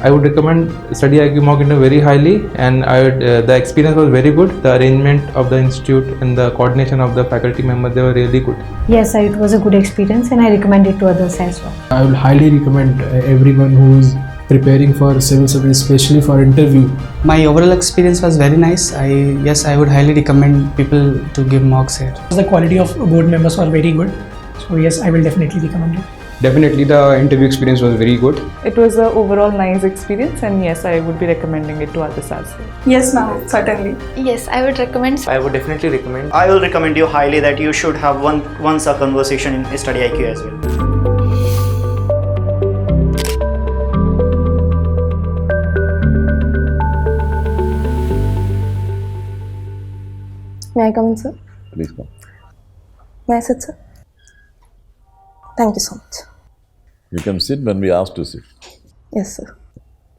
I would recommend Studyiq mock interview very highly, and the experience was very good. The arrangement of the institute and the coordination of the faculty members, they were really good. Yes, it was a good experience and I recommend it to others as well. I will highly recommend everyone who is preparing for civil service, especially for interview. My overall experience was very nice. I would highly recommend people to give mocks here. The quality of board members were very good. So yes, I will definitely recommend it. Definitely the interview experience was very good. It was an overall nice experience, and yes, I would be recommending it to others as well. Yes, ma'am, certainly. Yes, I would recommend. I would definitely recommend. I will recommend you highly that you should have once a conversation in Studyiq as well. May I come in, sir? Please come. May I sit, sir? Thank you so much. You can sit when we ask to sit. Yes, sir.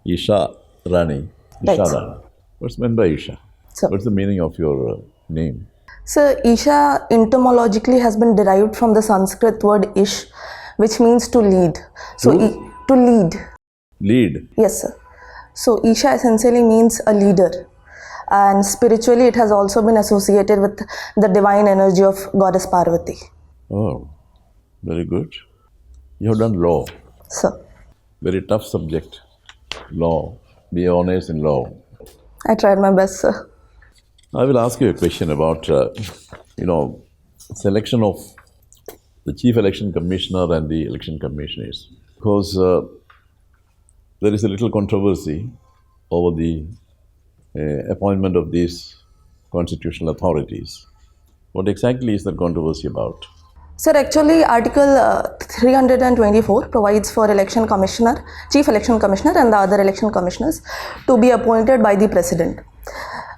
Isha Rani. Right, Isha sir. Rani. What's meant by Isha? Sir. What's the meaning of your name? Sir, Isha etymologically has been derived from the Sanskrit word ish, which means to lead. So, to lead. Lead. Yes, sir. So, Isha essentially means a leader. And spiritually, it has also been associated with the divine energy of Goddess Parvati. Oh, very good. You have done law. Sir. Very tough subject. Law. Be honest in law. I tried my best, sir. I will ask you a question about, selection of the Chief Election Commissioner and the Election Commissioners. Because there is a little controversy over the appointment of these constitutional authorities. What exactly is the controversy about? Sir, actually, Article 324 provides for election commissioner, chief election commissioner and the other election commissioners to be appointed by the president.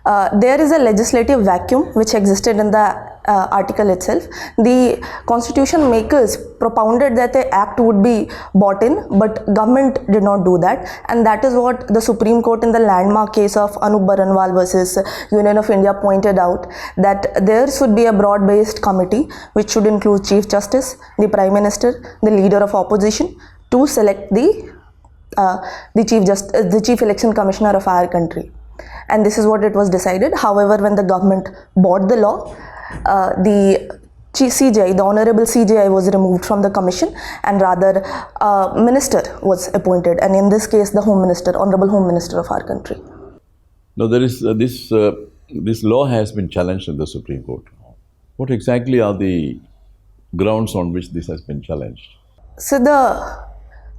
There is a legislative vacuum which existed in the article itself. The constitution makers propounded that the act would be brought in, but government did not do that, and that is what the Supreme Court in the landmark case of Anup Baranwal versus Union of India pointed out, that there should be a broad-based committee which should include Chief Justice, the Prime Minister, the Leader of Opposition, to select the Chief Election Commissioner of our country. And this is what it was decided. However, when the government bought the law, the CJI, the Honorable CJI, was removed from the commission, and rather a minister was appointed, and in this case the Home Minister, Honorable Home Minister of our country. Now there is this law has been challenged in the Supreme Court. What exactly are the grounds on which this has been challenged? So the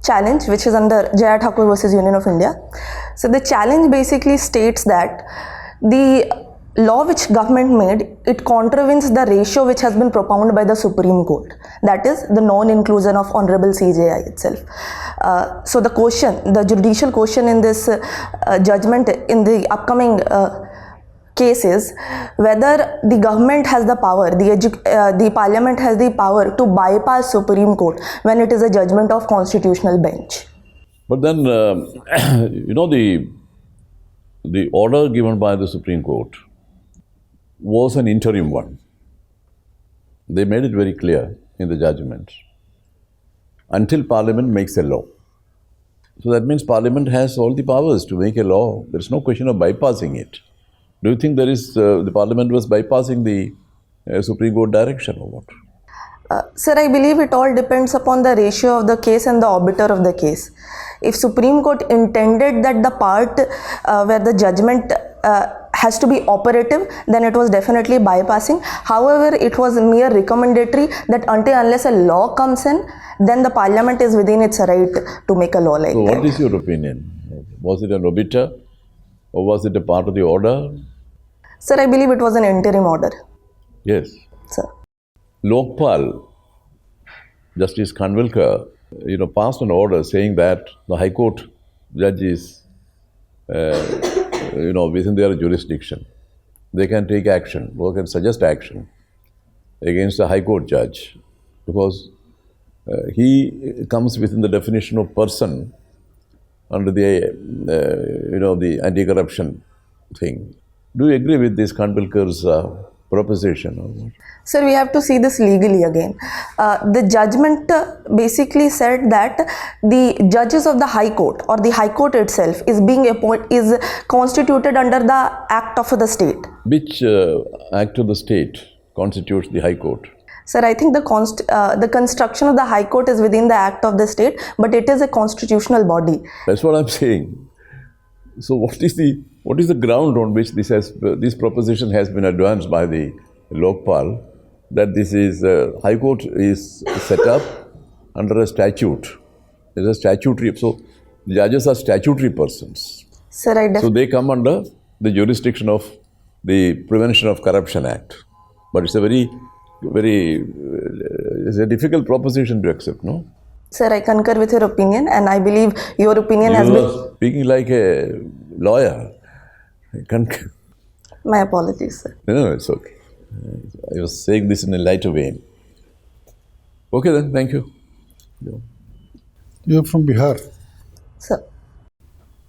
challenge, which is under Jaya Thakur versus Union of India, so the challenge basically states that the law which government made, it contravenes the ratio which has been propounded by the Supreme Court, that is the non-inclusion of Honorable CJI itself. So the question, the judicial question in this judgment in the upcoming case is whether the government has the power, the parliament has the power to bypass Supreme Court when it is a judgment of constitutional bench. But then, the order given by the Supreme Court was an interim one. They made it very clear in the judgment. Until Parliament makes a law. So that means Parliament has all the powers to make a law. There is no question of bypassing it. Do you think the Parliament was bypassing the Supreme Court direction or what? Sir, I believe it all depends upon the ratio of the case and the arbiter of the case. If Supreme Court intended that the part where the judgment has to be operative, then it was definitely bypassing. However, it was mere recommendatory that unless a law comes in, then the Parliament is within its right to make a law like that. So what is your opinion? Was it an obiter or was it a part of the order? Sir, I believe it was an interim order. Yes. Sir. Lokpal, Justice Khanwilkar, passed an order saying that the High Court judges, within their jurisdiction, they can take action or can suggest action against a High Court judge because he comes within the definition of person under the, the anti-corruption thing. Do you agree with this Khanwilkar's proposition or what? Sir, we have to see this legally again. The judgment basically said that the judges of the High Court or the High Court itself is constituted under the Act of the state. Which act of the state constitutes the High Court? Sir, I think the construction of the High Court is within the Act of the state, but it is a constitutional body. That's what I'm saying. So what is the ground on which this proposition has been advanced by the Lokpal, that this is High Court is set up under a statute? There's a statutory, so judges are statutory persons. Sir, so they come under the jurisdiction of the Prevention of Corruption Act. But it's a very it's a difficult proposition to accept, no? Sir, I concur with your opinion, and I believe your opinion has been... You are speaking like a lawyer. I concur. My apologies, sir. No, it's okay. I was saying this in a lighter vein. Okay then, thank you. You're from Bihar. Sir.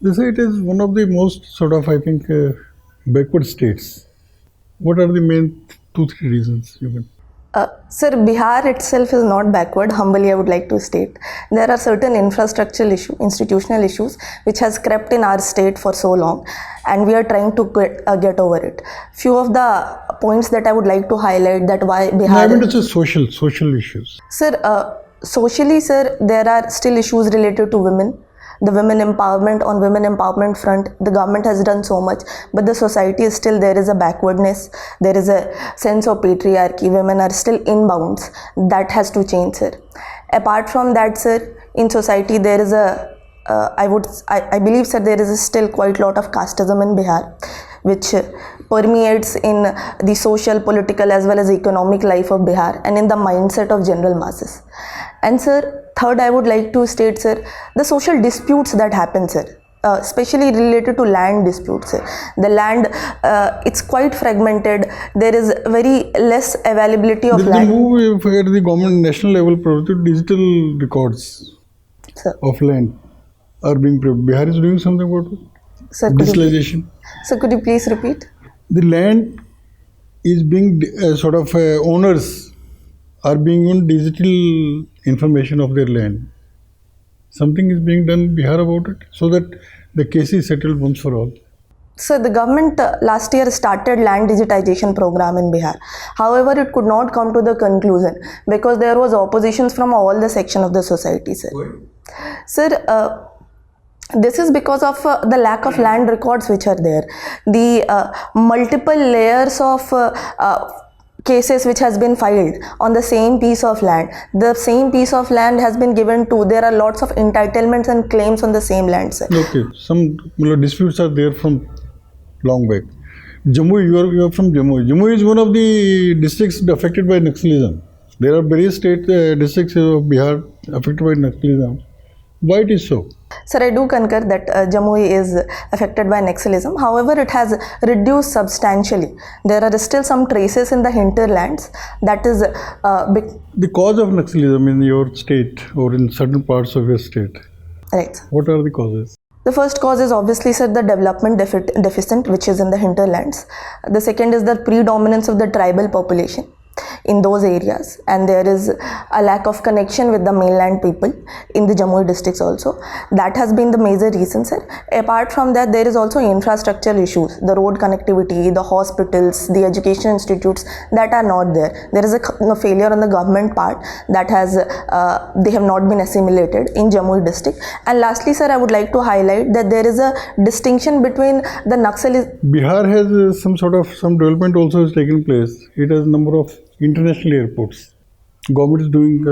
They say it is one of the most I think, backward states. What are the main 2-3 reasons you can? Sir, Bihar itself is not backward, humbly I would like to state. There are certain infrastructural issues, institutional issues, which has crept in our state for so long, and we are trying to get over it. Few of the points that I would like to highlight that why Bihar... No, I mean to say social issues. Sir, socially, sir, there are still issues related to women. The women empowerment front, the government has done so much, but the society is still, there is a backwardness, there is a sense of patriarchy, women are still inbounds. That has to change, sir. Apart from that, sir, in society there is I believe, sir, there is still quite a lot of casteism in Bihar, which permeates in the social, political as well as economic life of Bihar and in the mindset of general masses. And sir, third, I would like to state, sir, the social disputes that happen, sir, especially related to land disputes. Sir. The land, it's quite fragmented. There is very less availability of land. The move at the government national level to digital records, sir, of land are being prepared. Bihar is doing something about it? Sir, digitalization. Sir, could you please repeat? The land is being owners are being given digital information of their land. Something is being done in Bihar about it so that the case is settled once for all. So the government last year started land digitization program in Bihar. However, it could not come to the conclusion because there was oppositions from all the section of the society, sir. Sir, this is because of the lack of land records which are there. The multiple layers of cases which has been filed on the same piece of land. The same piece of land has been given to, there are lots of entitlements and claims on the same land, sir. Okay, some disputes are there from long back. Jammu, you are from Jammu. Jammu is one of the districts affected by Naxalism. There are various state districts of Bihar affected by Naxalism. Why it is so? Sir, I do concur that Jammu is affected by Naxalism. However, it has reduced substantially. There are still some traces in the hinterlands. That is the cause of Naxalism in your state or in certain parts of your state. Right. What are the causes? The first cause is obviously, sir, the development deficit which is in the hinterlands. The second is the predominance of the tribal population in those areas, and there is a lack of connection with the mainland people in the Jammu districts also. That has been the major reason, sir. Apart from that, there is also infrastructural issues, the road connectivity, the hospitals, the education institutes that are not there. There is a failure on the government part that has, they have not been assimilated in Jammu district. And lastly, sir, I would like to highlight that there is a distinction between the Naxalis. Bihar has some development also has taken place. It has a number of international airports. Government is doing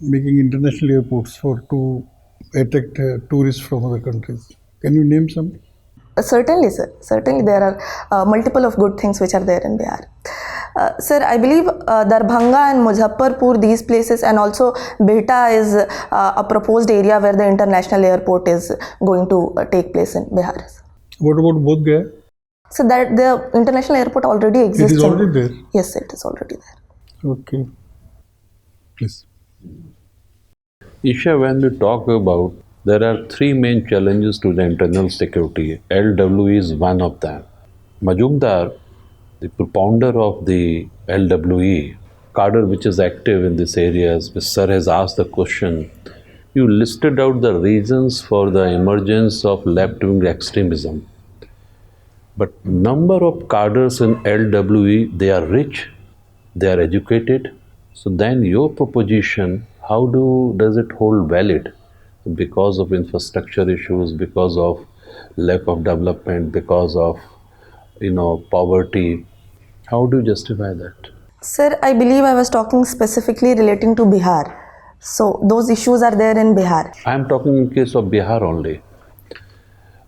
making international airports to attract tourists from other countries. Can you name some? Certainly, sir. Certainly, there are multiple of good things which are there in Bihar. Sir, I believe Darbhanga and Muzaffarpur, these places, and also Behta is a proposed area where the international airport is going to take place in Bihar. What about Bodh Gaya? So that the international airport already exists. It is already there? Yes, it is already there. Okay. Please. Isha, when we talk about, there are three main challenges to the internal security. LW is one of them. Majumdar, the propounder of the LWE, cadre which is active in these areas, which sir has asked the question, you listed out the reasons for the emergence of left-wing extremism. But number of cadres in LWE, they are rich, they are educated. So then your proposition, how does it hold valid? Because of infrastructure issues, because of lack of development, because of poverty. How do you justify that? Sir, I believe I was talking specifically relating to Bihar. So those issues are there in Bihar. I am talking in case of Bihar only.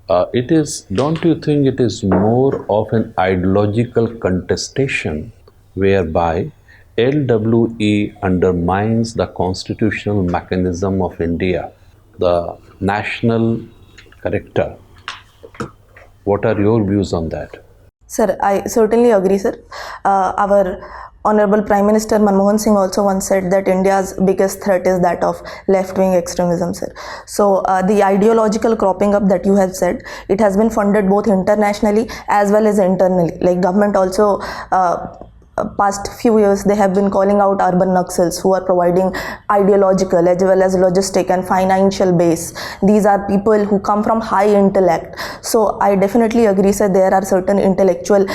Don't you think it is more of an ideological contestation whereby LWE undermines the constitutional mechanism of India, the national character? What are your views on that? Sir, I certainly agree, sir. Our Honorable Prime Minister Manmohan Singh also once said that India's biggest threat is that of left-wing extremism, sir. So the ideological cropping up that you have said, it has been funded both internationally as well as internally. Like government also past few years they have been calling out urban Naxals who are providing ideological as well as logistic and financial base. These are people who come from high intellect. So I definitely agree, sir, there are certain intellectual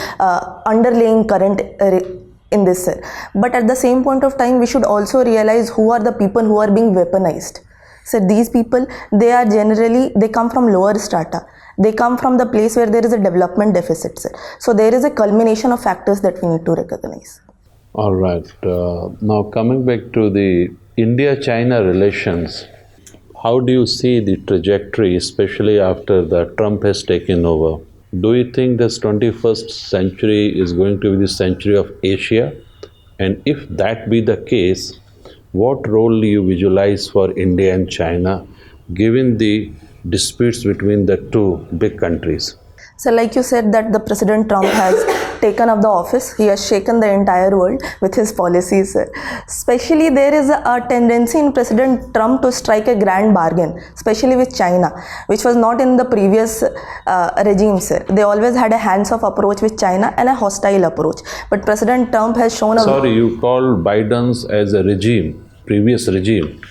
underlying current in this, sir. But at the same point of time, we should also realize who are the people who are being weaponized. So these people, they come from lower strata. They come from the place where there is a development deficit, sir. So there is a culmination of factors that we need to recognize. All right. Now coming back to the India-China relations, how do you see the trajectory, especially after the Trump has taken over? Do you think this 21st century is going to be the century of Asia? And if that be the case, what role do you visualize for India and China, given the disputes between the two big countries? So like you said that the President Trump has taken up the office, he has shaken the entire world with his policies, sir. Especially there is a tendency in President Trump to strike a grand bargain, especially with China, which was not in the previous regime, sir. They always had a hands-off approach with China and a hostile approach. But President Trump has shown a... Sorry, you called Biden's as a regime, previous regime.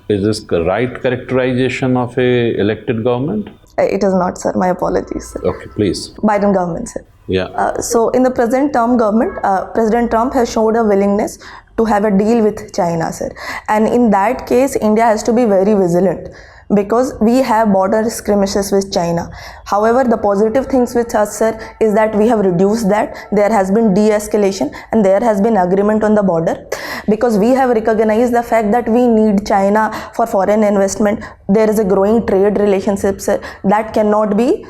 Is this the right characterization of a elected government? It is not, sir. My apologies, sir. Okay, please. Biden government, sir. Yeah. So in the present term government, President Trump has showed a willingness to have a deal with China, sir. And in that case, India has to be very vigilant, because we have border skirmishes with China. However, the positive things with us, sir, is that we have reduced that. There has been de-escalation and there has been agreement on the border, because we have recognized the fact that we need China for foreign investment. There is a growing trade relationship, sir, that cannot be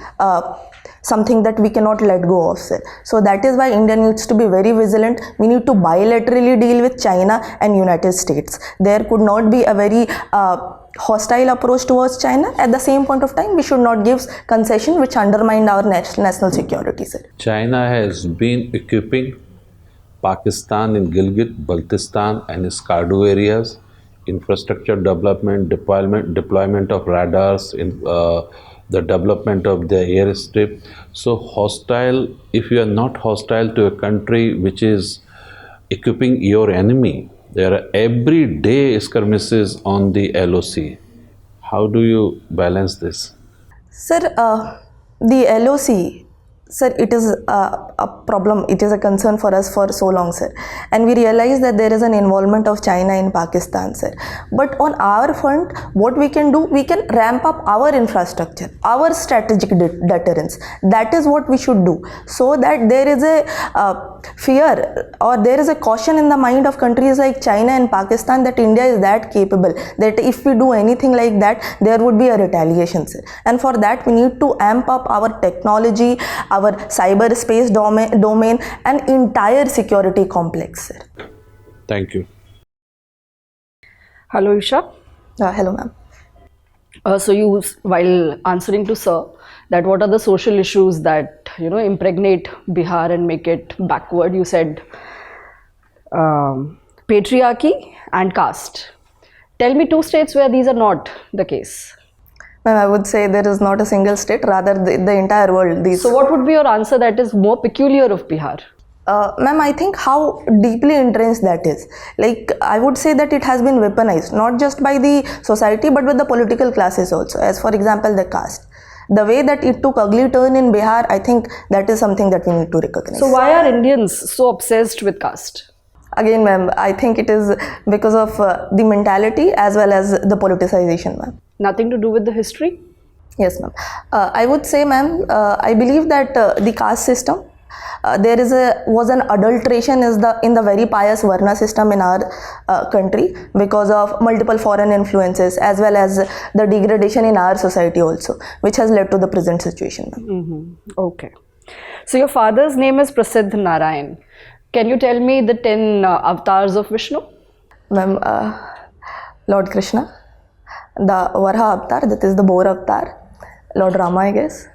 something that we cannot let go of, sir. So that is why India needs to be very vigilant. We need to bilaterally deal with China and United States. There could not be a very hostile approach towards China. At the same point of time, we should not give concession which undermine our national security, sir. China has been equipping Pakistan in Gilgit, Baltistan and Skardu areas, infrastructure development, deployment of radars, in the development of the airstrip. So hostile, if you are not hostile to a country which is equipping your enemy, there are everyday skirmishes on the LOC. How do you balance this? Sir, the LOC, sir, it is a problem, it is a concern for us for so long, sir. And we realize that there is an involvement of China in Pakistan, sir. But on our front, what we can do, we can ramp up our infrastructure, our strategic deterrence. That is what we should do, so that there is a fear or there is a caution in the mind of countries like China and Pakistan that India is that capable, that if we do anything like that, there would be a retaliation, sir. And for that, we need to amp up our technology, our cyberspace domain and entire security complex, sir. Thank you. Hello, Isha. Hello, ma'am. So you, while answering to sir, that what are the social issues that impregnate Bihar and make it backward, you said patriarchy and caste. Tell me two states where these are not the case. Ma'am, I would say there is not a single state, rather the entire world. So what would be your answer that is more peculiar of Bihar? Ma'am, I think how deeply entrenched that is. Like, I would say that it has been weaponized, not just by the society, but with the political classes also. As for example, the caste. The way that it took ugly turn in Bihar, I think that is something that we need to recognize. So why are Indians so obsessed with caste? Again, ma'am, I think it is because of the mentality as well as the politicization, ma'am. Nothing to do with the history? Yes, ma'am. I would say, ma'am, I believe that the caste system, there was an adulteration in the very pious Varna system in our country because of multiple foreign influences as well as the degradation in our society also, which has led to the present situation, ma'am. Okay. So your father's name is Prasiddh Narayan. Can you tell me the 10 avatars of Vishnu? Ma'am, Lord Krishna, the Varha avatar, that is the boar avatar, Lord Rama, I guess.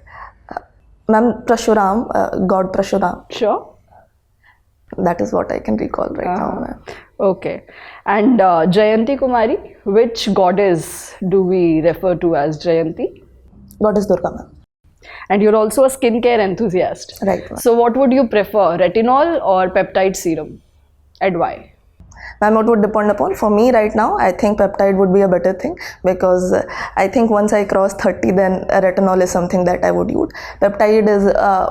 Ma'am, Prashuram, God Prashuram. Sure. That is what I can recall right now, ma'am. Okay. And Jayanti Kumari, which goddess do we refer to as Jayanti? Goddess Durga, ma'am. And you're also a skincare enthusiast. Right, ma'am. So what would you prefer, retinol or peptide serum? And why? Ma'am, it would depend upon. For me right now, I think peptide would be a better thing because I think once I cross 30, then retinol is something that I would use. Peptide is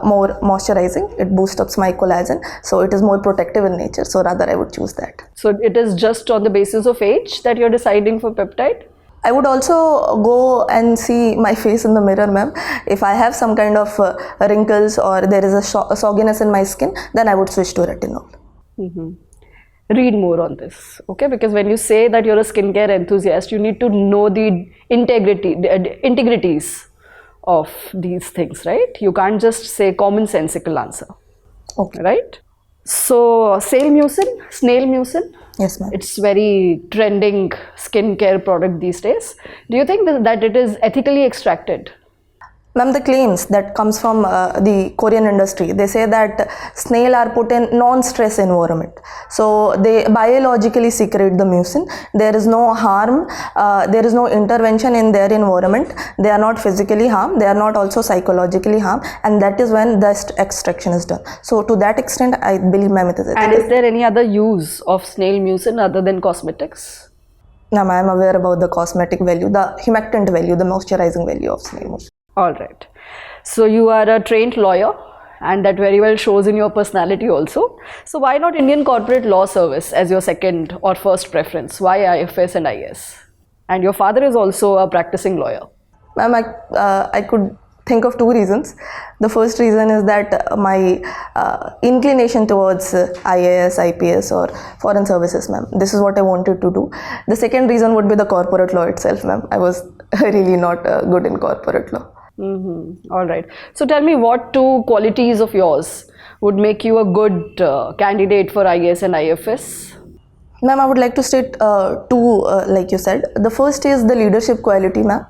more moisturizing. It boosts up my collagen. So it is more protective in nature. So rather I would choose that. So it is just on the basis of age that you're deciding for peptide? I would also go and see my face in the mirror, ma'am. If I have some kind of wrinkles or there is a sogginess in my skin, then I would switch to retinol. Read more on this, okay? Because when you say that you're a skincare enthusiast, you need to know the integrities of these things, right? You can't just say commonsensical answer, okay? Right? So, snail mucin. Yes, ma'am. It's very trending skincare product these days. Do you think that it is ethically extracted? Ma'am, the claims that comes from the Korean industry, they say that snail are put in non-stress environment. So they biologically secrete the mucin. There is no harm, there is no intervention in their environment. They are not physically harmed, they are not also psychologically harmed, and that is when the extraction is done. So to that extent, I believe, ma'am, it is ethical. And is there any other use of snail mucin other than cosmetics? Ma'am, I am aware about the cosmetic value, the humectant value, the moisturizing value of snail mucin. All right. So you are a trained lawyer and that very well shows in your personality also. So why not Indian Corporate Law Service as your second or first preference? Why IFS and IAS? And your father is also a practicing lawyer. Ma'am, I could think of two reasons. The first reason is that my inclination towards IAS, IPS or foreign services, ma'am. This is what I wanted to do. The second reason would be the corporate law itself, ma'am. I was really not good in corporate law. All right. So tell me, what two qualities of yours would make you a good candidate for IAS and IFS? Ma'am, I would like to state two, like you said. The first is the leadership quality, ma'am.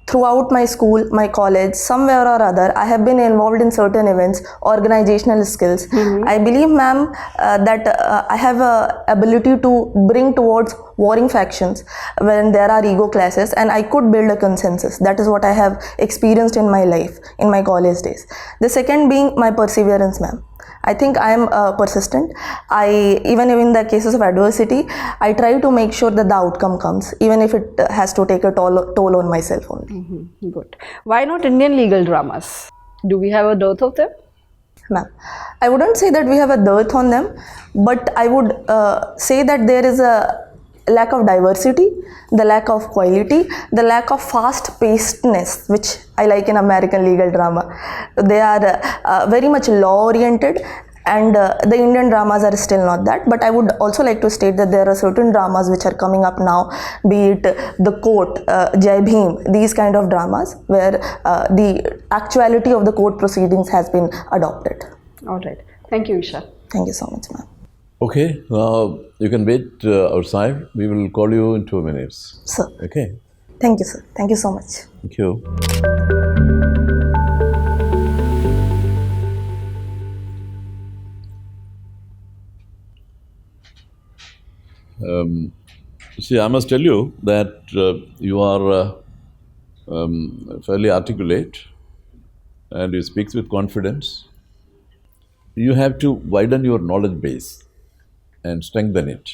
Throughout my school, my college, somewhere or other, I have been involved in certain events, organizational skills. I believe, ma'am, that I have a ability to bring towards warring factions when there are ego clashes, and I could build a consensus. That is what I have experienced in my life, in my college days. The second being my perseverance, ma'am. I think I am persistent. Even in the cases of adversity, I try to make sure that the outcome comes, even if it has to take a toll on myself only. Good. Why not Indian legal dramas? Do we have a dearth of them? Ma'am, I wouldn't say that we have a dearth on them, but I would say that there is a lack of diversity, the lack of quality, the lack of fast-pacedness, which I like in American legal drama. They are very much law-oriented, and the Indian dramas are still not that. But I would also like to state that there are certain dramas which are coming up now, be it The Court, Jai Bhim, these kind of dramas where the actuality of the court proceedings has been adopted. All right. Thank you, Isha. Thank you so much, ma'am. Okay, now you can wait outside. We will call you in 2 minutes. Sir. Okay. Thank you, sir. Thank you so much. Thank you. See, I must tell you that you are fairly articulate, and he speaks with confidence. You have to widen your knowledge base and strengthen it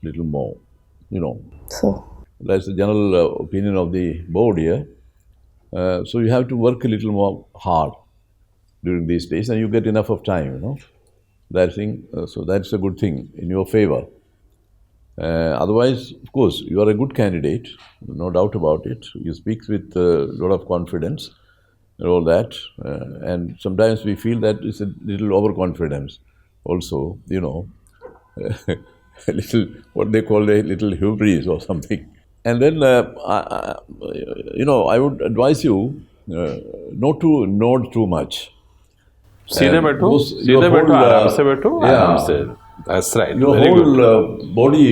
a little more, So, That's the general opinion of the board here. So you have to work a little more hard during these days, and you get enough of time, That thing, so that's a good thing in your favor. Otherwise, of course, you are a good candidate, no doubt about it. You speak with a lot of confidence and all that, and sometimes we feel that it's a little overconfidence also, a little, what they call a little hubris or something. And then, I would advise you not to nod too much. सीधे बैठो, सीधे बैठो, आराम से बैठो, आराम से. That's right. Your Very whole good. body,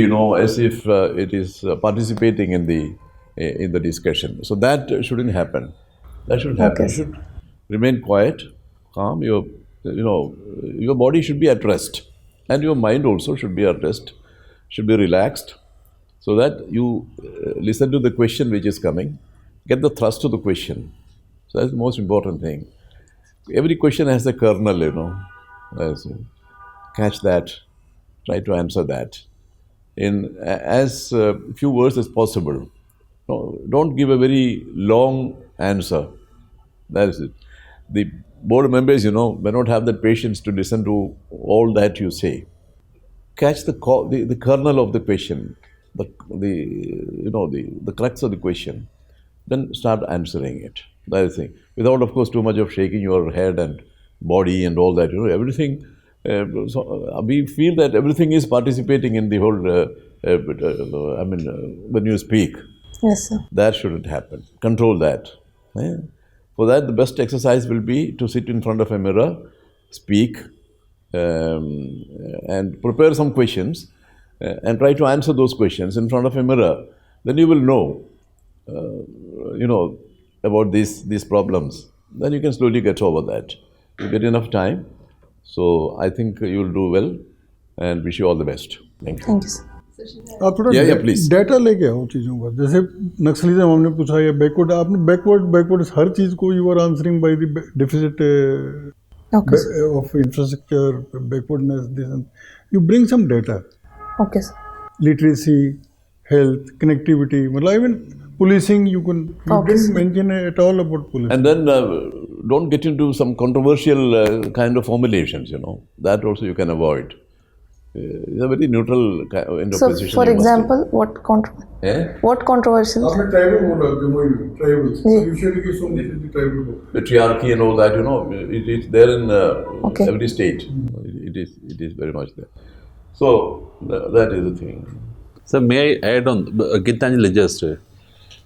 as if it is participating in the discussion. So that shouldn't happen. That shouldn't happen. You should remain quiet, calm. Your body should be at rest, and your mind also should be at rest, should be relaxed, so that you listen to the question which is coming, get the thrust of the question. So that's the most important thing. Every question has a kernel, catch that, try to answer that in as few words as possible. No, don't give a very long answer. That is it. The board members, may not have the patience to listen to all that you say. Catch the kernel of the question, the crux of the question, then start answering it. That is the thing. Without, of course, too much of shaking your head and body and all that. Everything. We feel that everything is participating in the whole. When you speak. Yes, sir. That shouldn't happen. Control that. For that, the best exercise will be to sit in front of a mirror, speak, and prepare some questions, and try to answer those questions in front of a mirror. Then you will know, about these problems. Then you can slowly get over that. You get enough time. So I think you will do well, and wish you all the best. Thank you. Thank you, sir. आप थोड़ा data लेके आओ चीज़ों का. जैसे नक्सलिज्म हमने पूछा या बैकवर्ड, आपने बैकवर्ड हर चीज़ को you are answering by the deficit of infrastructure, backwardness, this, you bring some data. Okay, sir. Literacy, health, connectivity, even policing, you didn't mention at all about policing. And then don't get into some controversial kind of formulations, that also you can avoid. It's a very neutral kind of position. So, for example, what controversial? आपने tribal बोला, tribal. So usually give some tribal book. Patriarchy and all that, it is there in every state. It is very much there. So that is the thing. So may I add on, Gitanjali, just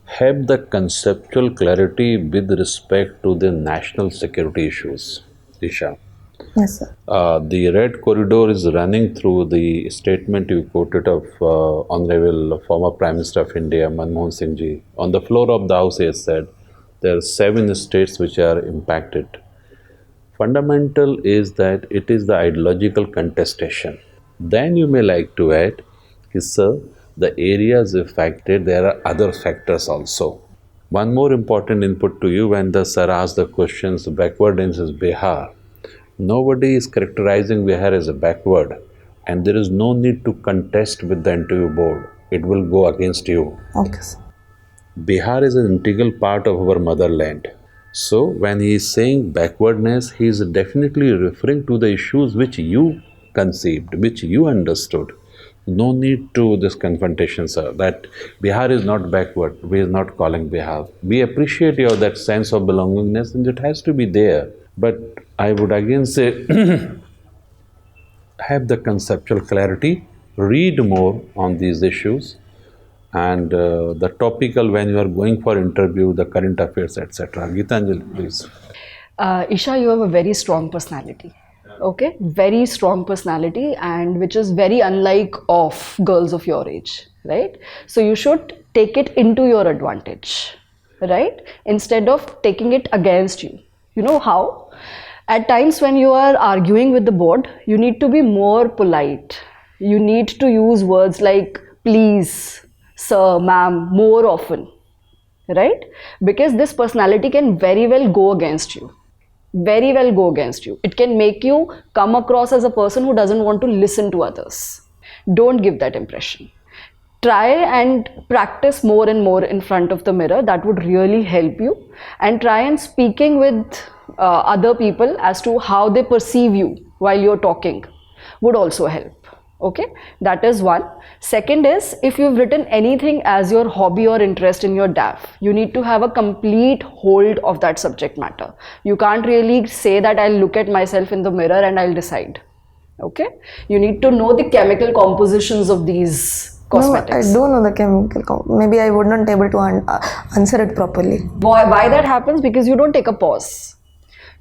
have the conceptual clarity with respect to the national security issues, Isha. Yes, sir. The red corridor is running through the statement you quoted of Honorable former Prime Minister of India, Manmohan Singh ji. On the floor of the House, he has said there are 7 states which are impacted. Fundamental is that it is the ideological contestation. Then you may like to add, sir, the areas affected, there are other factors also. One more important input to you when the sir asked the questions, backwardness is Bihar. Nobody is characterizing Bihar as a backward, and there is no need to contest with the interview board. It will go against you. Okay, sir. Bihar is an integral part of our motherland. So when he is saying backwardness, he is definitely referring to the issues which you conceived, which you understood. No need to this confrontation, sir, that Bihar is not backward. We are not calling Bihar. We appreciate your that sense of belongingness, and it has to be there. But I would again say, have the conceptual clarity, read more on these issues, and the topical when you are going for interview, the current affairs, etc. Gitanjali, please. Isha, you have a very strong personality. Okay, very strong personality, and which is very unlike of girls of your age, right? So you should take it into your advantage, right? Instead of taking it against you. You know how? At times when you are arguing with the board, you need to be more polite. You need to use words like please, sir, ma'am, more often. right? Because this personality can very well go against you. Very well go against you. It can make you come across as a person who doesn't want to listen to others. Don't give that impression. Try and practice more and more in front of the mirror. That would really help you. And try and speaking with other people as to how they perceive you while you're talking would also help. Okay, that is one. Second is, if you've written anything as your hobby or interest in your DAF, you need to have a complete hold of that subject matter. You can't really say that I'll look at myself in the mirror and I'll decide. Okay, you need to know the chemical compositions of these cosmetics. No, I don't know the chemical. Maybe I would not be able to answer it properly. Why that happens? Because you don't take a pause.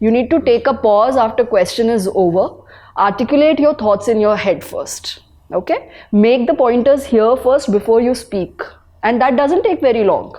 You need to take a pause after question is over. Articulate your thoughts in your head first. Okay, make the pointers here first before you speak, and that doesn't take very long.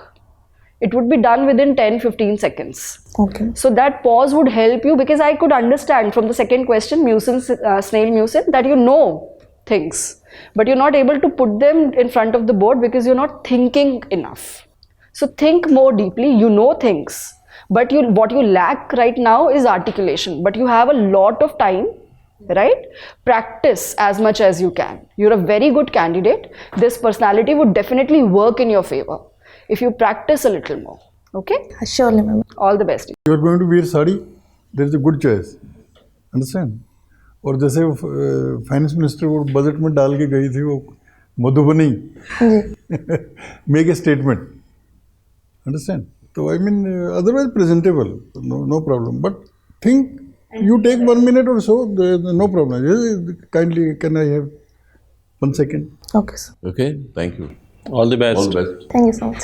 It would be done within 10-15 seconds. Okay. So that pause would help you, because I could understand from the second question, snail mucin, that you know things, but you're not able to put them in front of the board because you're not thinking enough. So think more deeply. You know things, but what you lack right now is articulation. But you have a lot of time. Right? Practice as much as you can. You're a very good candidate. This personality would definitely work in your favor if you practice a little more. Okay? Surely, ma'am. All the best. You are going to wear sari, there is a good choice. Understand? और जैसे finance minister वो budget में डाल के गई थी वो Madhubani make a statement. Understand? So I mean otherwise presentable, no problem. But think. You take 1 minute or so, no problem. Kindly, can I have 1 second? Okay, sir. Okay, thank you. All the best. Thank you so much.